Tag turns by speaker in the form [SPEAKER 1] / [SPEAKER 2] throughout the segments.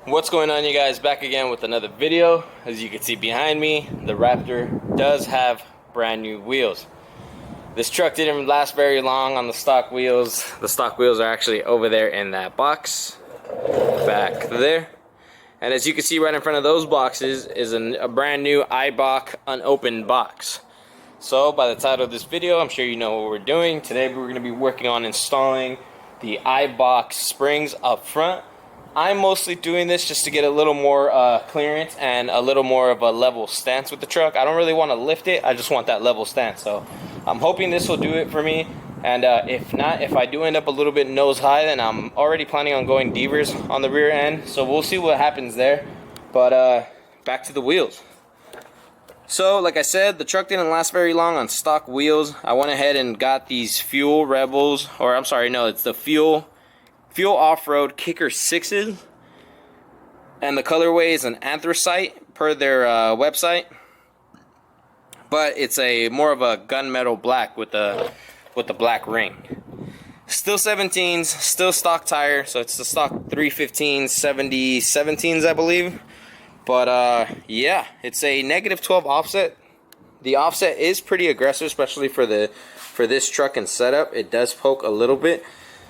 [SPEAKER 1] What's going on, you guys? Back again with another video. As you can see behind me, the Raptor does have brand new wheels. This truck didn't last very long on the stock wheels. The stock wheels are actually over there in that box back there. And as you can see right in front of those boxes is a brand new Eibach unopened box. So by the title of this video, I'm sure you know what we're doing. Today we're going to be working on installing the Eibach springs up front. I'm mostly doing this just to get a little more clearance and a little more of a level stance with the truck. I don't really want to lift it, I just want that level stance. So I'm hoping this will do it for me. And if not, if I do end up a little bit nose high, then I'm already planning on going devers on the rear end. So we'll see what happens there. But back to the wheels. So like I said, the truck didn't last very long on stock wheels. I went ahead and got these Fuel Rebels, or I'm sorry, no, it's the Fuel Off-Road Kicker 6s, and the colorway is an anthracite per their website, but it's a more of a gunmetal black with the black ring. Still 17s, still stock tire, so it's the stock 315 70 17s, I believe. But yeah, it's a -12 offset. The offset is pretty aggressive, especially for this truck and setup. It does poke a little bit.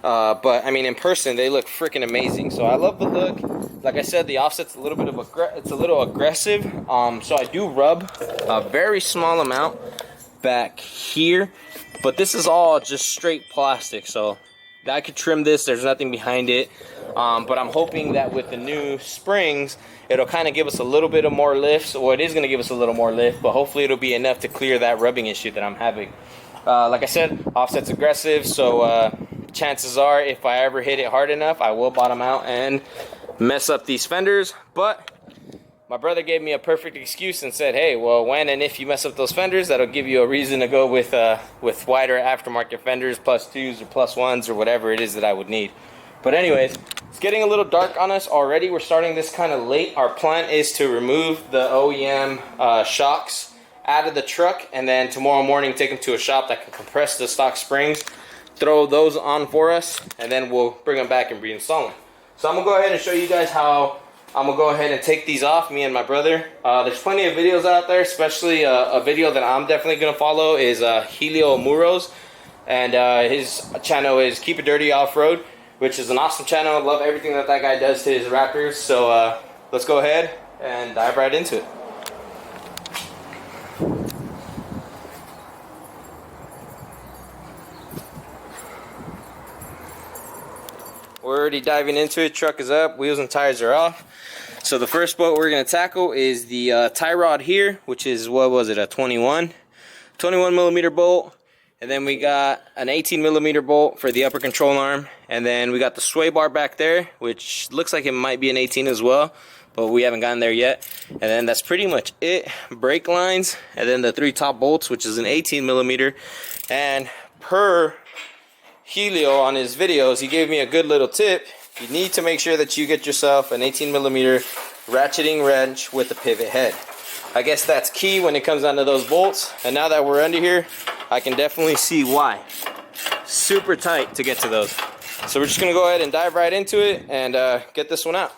[SPEAKER 1] But I mean, in person they look freaking amazing. So I love the look. Like I said, the offset's a little bit of it's a little aggressive. So I do rub a very small amount back here, but this is all just straight plastic. So I could trim this. There's nothing behind it. But I'm hoping that with the new springs, it'll kind of give us a little bit of more lift. Or it is going to give us a little more lift, but hopefully it'll be enough to clear that rubbing issue that I'm having. Like I said, offset's aggressive, so chances are if I ever hit it hard enough, I will bottom out and mess up these fenders. But my brother gave me a perfect excuse and said, hey, well, when and if you mess up those fenders, that'll give you a reason to go with wider aftermarket fenders, +2s or +1s or whatever it is that I would need. But anyways, it's getting a little dark on us already. We're starting this kind of late. Our plan is to remove the OEM shocks out of the truck, and then tomorrow morning take them to a shop that can compress the stock springs, throw those on for us, and then we'll bring them back and reinstall them. So I'm gonna go ahead and show you guys how I'm gonna go ahead and take these off, me and my brother. There's plenty of videos out there, especially a video that I'm definitely gonna follow is Helio Muro's, and his channel is Keep It Dirty Off-Road, which is an awesome channel. I love everything that guy does to his Raptors. So let's go ahead and dive right into it. We're already diving into it. Truck is up, wheels and tires are off. So the first bolt we're going to tackle is the tie rod here, which is, what was it, a 21 millimeter bolt. And then we got an 18 millimeter bolt for the upper control arm. And then we got the sway bar back there, which looks like it might be an 18 as well, but we haven't gotten there yet. And then that's pretty much it. Brake lines, and then the 3 top bolts, which is an 18 millimeter. And per Helio on his videos, he gave me a good little tip. You need to make sure that you get yourself an 18 millimeter ratcheting wrench with a pivot head. I guess that's key when it comes down to those bolts. And now that we're under here, I can definitely see why. Super tight to get to those. So we're just gonna go ahead and dive right into it and get this one out.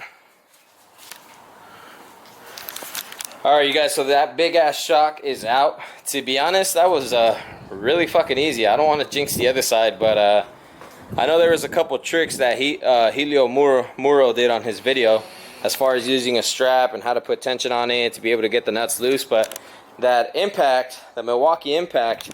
[SPEAKER 1] Alright, you guys, so that big ass shock is out. To be honest, that was really fucking easy. I don't want to jinx the other side, but I know there was a couple tricks that Helio Muro did on his video as far as using a strap and how to put tension on it to be able to get the nuts loose. But that impact, the Milwaukee impact,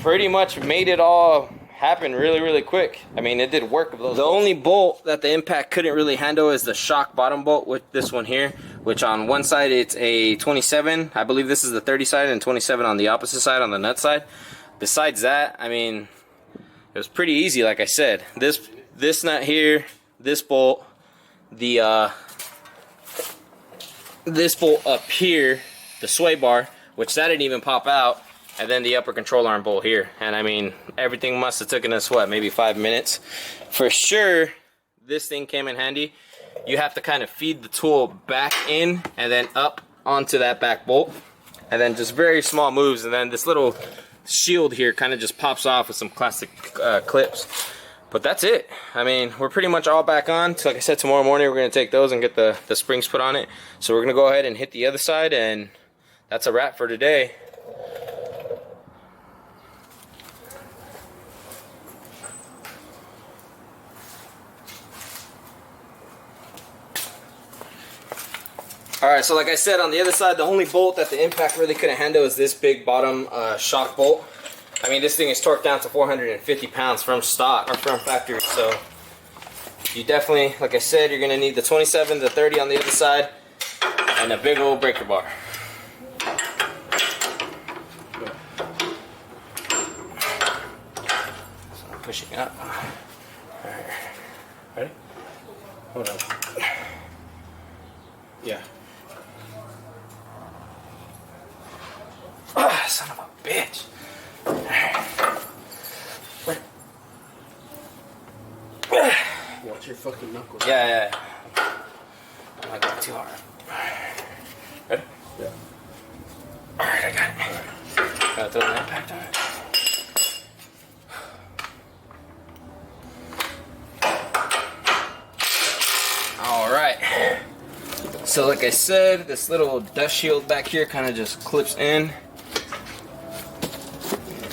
[SPEAKER 1] pretty much made it all happen really quick. I mean, it did work. The only bolt that the impact couldn't really handle is the shock bottom bolt with this one here, which on one side it's a 27. I believe this is the 30 side, and 27 on the opposite side, on the nut side. Besides that, I mean, it was pretty easy. Like I said, this nut here, this bolt, this bolt up here, the sway bar, which that didn't even pop out, and then the upper control arm bolt here. And I mean, everything must have taken us, what, maybe 5 minutes. For sure, this thing came in handy. You have to kind of feed the tool back in and then up onto that back bolt, and then just very small moves, and then this little shield here kind of just pops off with some plastic clips. But that's it. I mean, we're pretty much all back on. So like I said, tomorrow morning we're going to take those and get the springs put on it. So we're going to go ahead and hit the other side, and that's a wrap for today. Alright, so like I said, on the other side, the only bolt that the impact really couldn't handle is this big bottom shock bolt. I mean, this thing is torqued down to 450 pounds from stock, or from factory, so you definitely, like I said, you're going to need the 27, the 30 on the other side, and a big old breaker bar. So I'm pushing up. Alright. Ready? Hold on. Yeah. Ah, son of a bitch.
[SPEAKER 2] Watch your fucking knuckles.
[SPEAKER 1] Yeah. I'm not going too hard. Ready?
[SPEAKER 2] Yeah.
[SPEAKER 1] Alright, I got it. Gotta throw the impact on it. Alright. So like I said, this little dust shield back here kind of just clips in.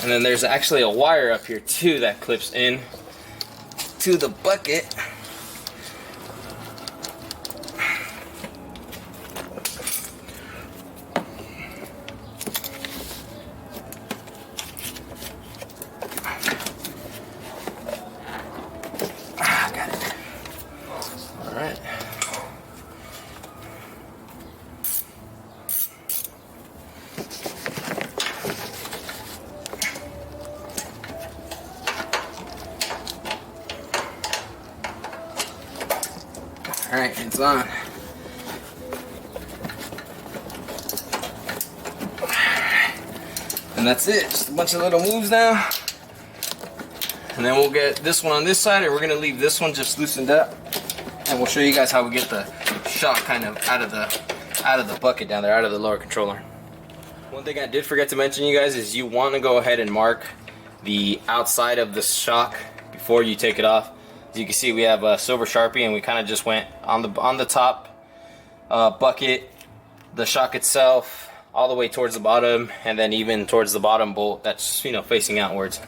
[SPEAKER 1] And then there's actually a wire up here too that clips in to the bucket. Got it. All right. Alright, it's on. And that's it. Just a bunch of little moves now. And then we'll get this one on this side, and we're gonna leave this one just loosened up. And we'll show you guys how we get the shock kind of out of the bucket down there, out of the lower controller. One thing I did forget to mention, you guys, is you want to go ahead and mark the outside of the shock before you take it off. As you can see, we have a silver Sharpie, and we kind of just went on the top bucket, the shock itself, all the way towards the bottom, and then even towards the bottom bolt that's, you know, facing outwards.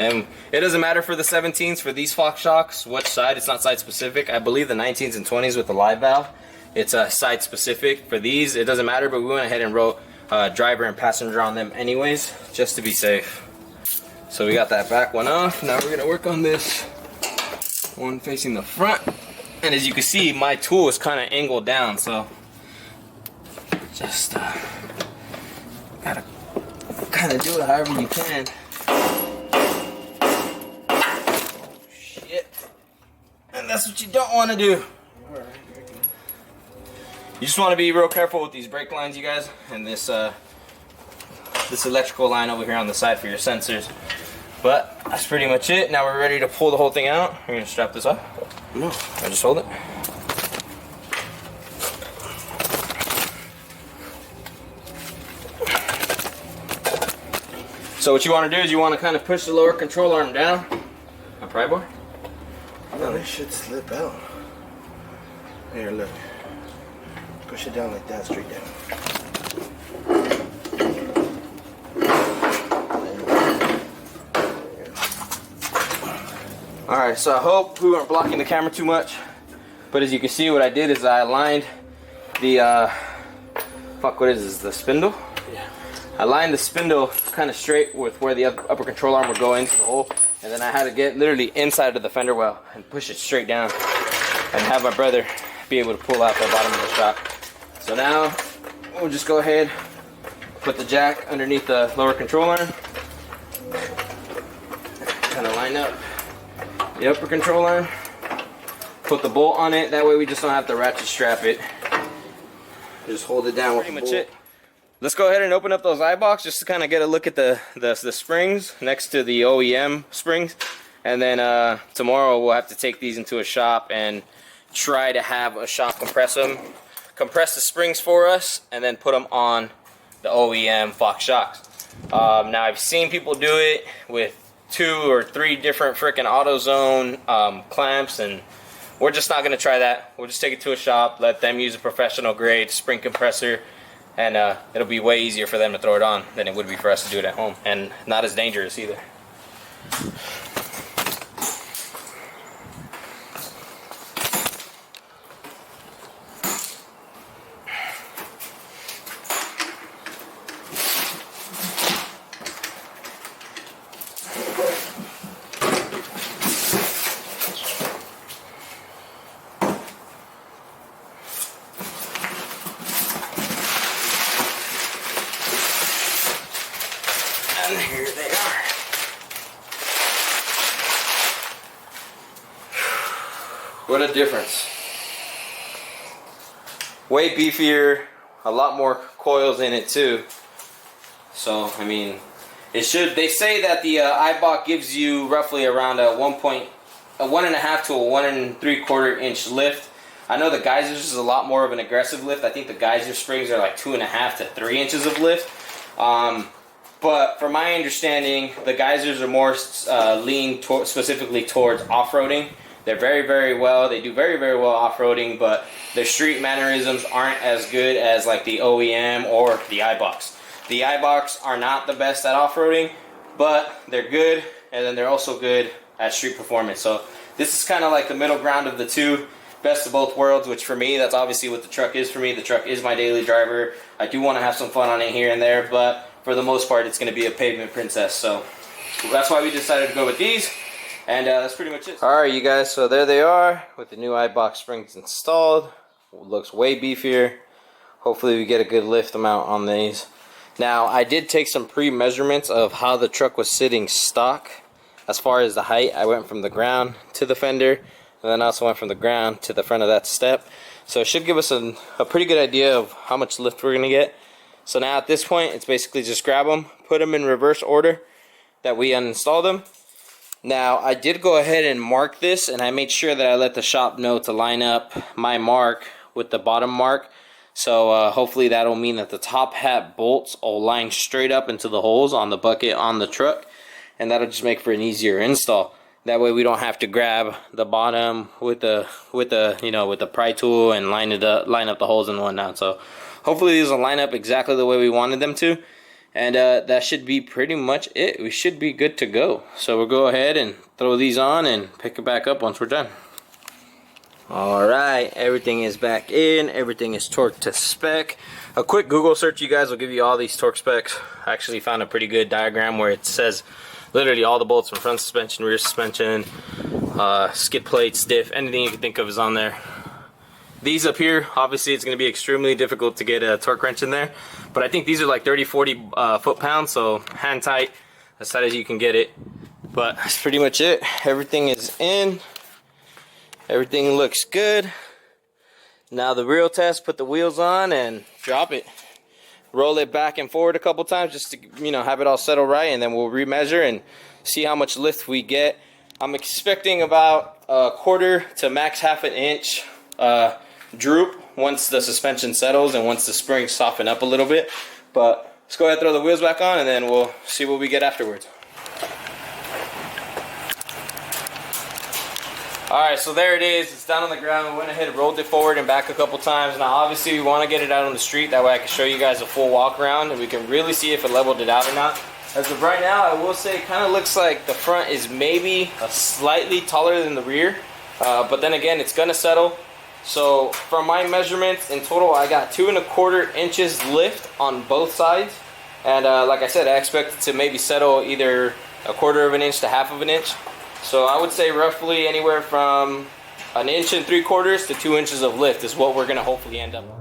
[SPEAKER 1] And it doesn't matter for the 17s, for these Fox shocks, which side. It's not side specific. I believe the 19s and 20s with the live valve, it's side specific. For these, it doesn't matter, but we went ahead and wrote driver and passenger on them anyways, just to be safe. So we got that back one off. Now we're gonna work on this one facing the front. And as you can see, my tool is kind of angled down, so just gotta kind of do it however you can. Shit. And that's what you don't want to do. You just want to be real careful with these brake lines, you guys, and this electrical line over here on the side for your sensors. But that's pretty much it. Now we're ready to pull the whole thing out. We're gonna strap this up. No, I just hold it. So what you want to do is you want to kind of push the lower control arm down. A pry bar?
[SPEAKER 2] No, this should slip out. Here, look. Push it down like that, straight down.
[SPEAKER 1] Alright, so I hope we weren't blocking the camera too much. But as you can see, what I did is I aligned the, what is this, the spindle?
[SPEAKER 2] Yeah.
[SPEAKER 1] I lined the spindle kind of straight with where the upper control arm would go into the hole. And then I had to get literally inside of the fender well and push it straight down. And have my brother be able to pull out the bottom of the shock. So now, we'll just go ahead, put the jack underneath the lower control arm. Kind of line up the upper control arm. Put the bolt on it, that way we just don't have to ratchet strap it. Just hold it down with the bolt. Pretty much it. Let's go ahead and open up those Eibachs just to kind of get a look at the springs next to the OEM springs. And then tomorrow we'll have to take these into a shop and try to have a shop compress them. Compress the springs for us and then put them on the OEM Fox shocks. Now I've seen people do it with 2 or 3 different freaking AutoZone clamps, and we're just not gonna try that. We'll just take it to a shop, let them use a professional grade spring compressor, and it'll be way easier for them to throw it on than it would be for us to do it at home, and not as dangerous either. And here they are. What a difference. Way beefier, a lot more coils in it too. So, I mean, it should, they say that the Eibach gives you roughly around a 1.5 to a 1 3/4 inch lift. I know the Geysers is a lot more of an aggressive lift. I think the Geyser springs are like 2.5 to 3 inches of lift. But from my understanding, the Geysers are more lean specifically towards off-roading. They're very, very well. They do very, very well off-roading, but their street mannerisms aren't as good as like the OEM or the Eibachs. The Eibachs are not the best at off-roading, but they're good, and then they're also good at street performance. So this is kind of like the middle ground of the two, best of both worlds, which for me, that's obviously what the truck is for me. The truck is my daily driver. I do want to have some fun on it here and there, but for the most part, it's going to be a pavement princess. So that's why we decided to go with these. And that's pretty much it. Alright, you guys, so there they are with the new Eibach springs installed. Looks way beefier. Hopefully we get a good lift amount on these. Now, I did take some pre-measurements of how the truck was sitting stock. As far as the height, I went from the ground to the fender, and then also went from the ground to the front of that step. So it should give us a pretty good idea of how much lift we're going to get. So now at this point, it's basically just grab them, put them in reverse order that we uninstalled them. Now, I did go ahead and mark this, and I made sure that I let the shop know to line up my mark with the bottom mark. So hopefully that'll mean that the top hat bolts will line straight up into the holes on the bucket on the truck, and that'll just make for an easier install. That way we don't have to grab the bottom with the pry tool and line up the holes and whatnot. So hopefully these will line up exactly the way we wanted them to. And that should be pretty much it. We should be good to go. So we'll go ahead and throw these on and pick it back up once we're done. Alright, everything is back in. Everything is torqued to spec. A quick Google search, you guys, will give you all these torque specs. I actually found a pretty good diagram where it says literally all the bolts from front suspension, rear suspension, skid plates, diff, anything you can think of is on there. These up here, obviously it's going to be extremely difficult to get a torque wrench in there, but I think these are like 30-40 foot-pounds, so hand tight, as tight as you can get it. But that's pretty much it. Everything is in. Everything looks good. Now the real test, put the wheels on and drop it. Roll it back and forward a couple times just to, have it all settle right, and then we'll remeasure and see how much lift we get. I'm expecting about 1/4 to max 1/2 inch droop once the suspension settles and once the springs soften up a little bit. But let's go ahead and throw the wheels back on, and then we'll see what we get afterwards. Alright, so there it is. It's down on the ground. We went ahead and rolled it forward and back a couple times. Now obviously we want to get it out on the street, that way I can show you guys a full walk around and we can really see if it leveled it out or not. As of right now, I will say it kind of looks like the front is maybe slightly taller than the rear, but then again, it's going to settle. So from my measurements, in total I got 2 1/4 inches lift on both sides, and like I said, I expect it to maybe settle either 1/4 inch to 1/2 inch. So I would say roughly anywhere from 1 3/4 inches to 2 inches of lift is what we're going to hopefully end up with.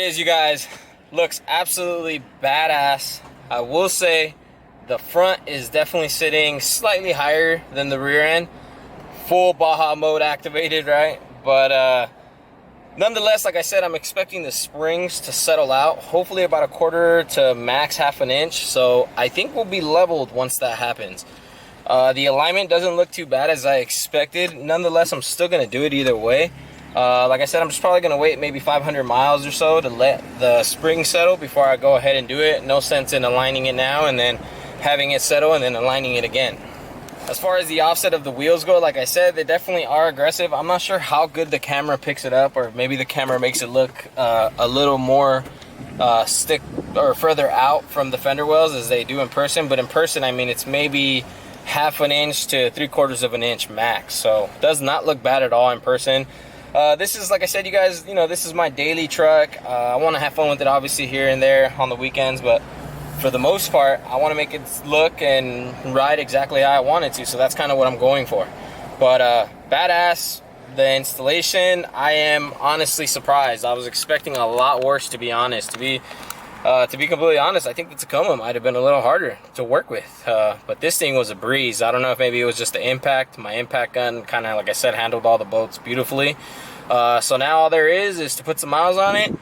[SPEAKER 1] is, you guys. Looks absolutely badass. I will say the front is definitely sitting slightly higher than the rear end. Full Baja mode activated, right? But nonetheless, like I said, I'm expecting the springs to settle out, hopefully about 1/4 to max 1/2 inch. So I think we'll be leveled once that happens. The alignment doesn't look too bad as I expected. Nonetheless, I'm still gonna do it either way. Like I said, I'm just probably gonna wait maybe 500 miles or so to let the spring settle before I go ahead and do it. No sense in aligning it now and then having it settle and then aligning it again. As far as the offset of the wheels go, like I said, they definitely are aggressive. I'm not sure how good the camera picks it up, or maybe the camera makes it look a little more stick or further out from the fender wells as they do in person. But in person, I mean, it's maybe 1/2 inch to 3/4 inch max. So it does not look bad at all in person. This is, like I said, you guys, you know, this is my daily truck. I want to have fun with it, obviously, here and there on the weekends, but for the most part, I want to make it look and ride exactly how I want it to, so that's kind of what I'm going for. But badass. The installation, I am honestly surprised. I was expecting a lot worse, to be honest. To be completely honest, I think the Tacoma might have been a little harder to work with. But this thing was a breeze. I don't know if maybe it was just the impact. My impact gun kind of, like I said, handled all the bolts beautifully. So now all there is to put some miles on it,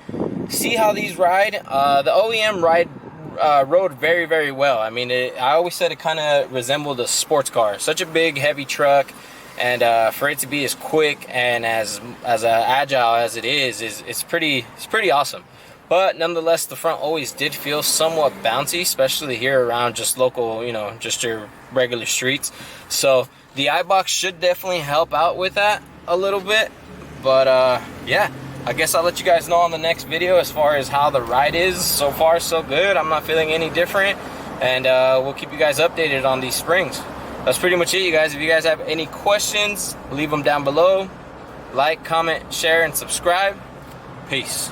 [SPEAKER 1] see how these ride. The OEM rode very, very well. I mean, I always said it kind of resembled a sports car. Such a big, heavy truck. And for it to be as quick and as agile as it is it's pretty awesome. But nonetheless, the front always did feel somewhat bouncy, especially here around just local, you know, just your regular streets. So the Eibach should definitely help out with that a little bit. But yeah, I guess I'll let you guys know on the next video as far as how the ride is. So far, so good. I'm not feeling any different. And we'll keep you guys updated on these springs. That's pretty much it, you guys. If you guys have any questions, leave them down below. Like, comment, share, and subscribe. Peace.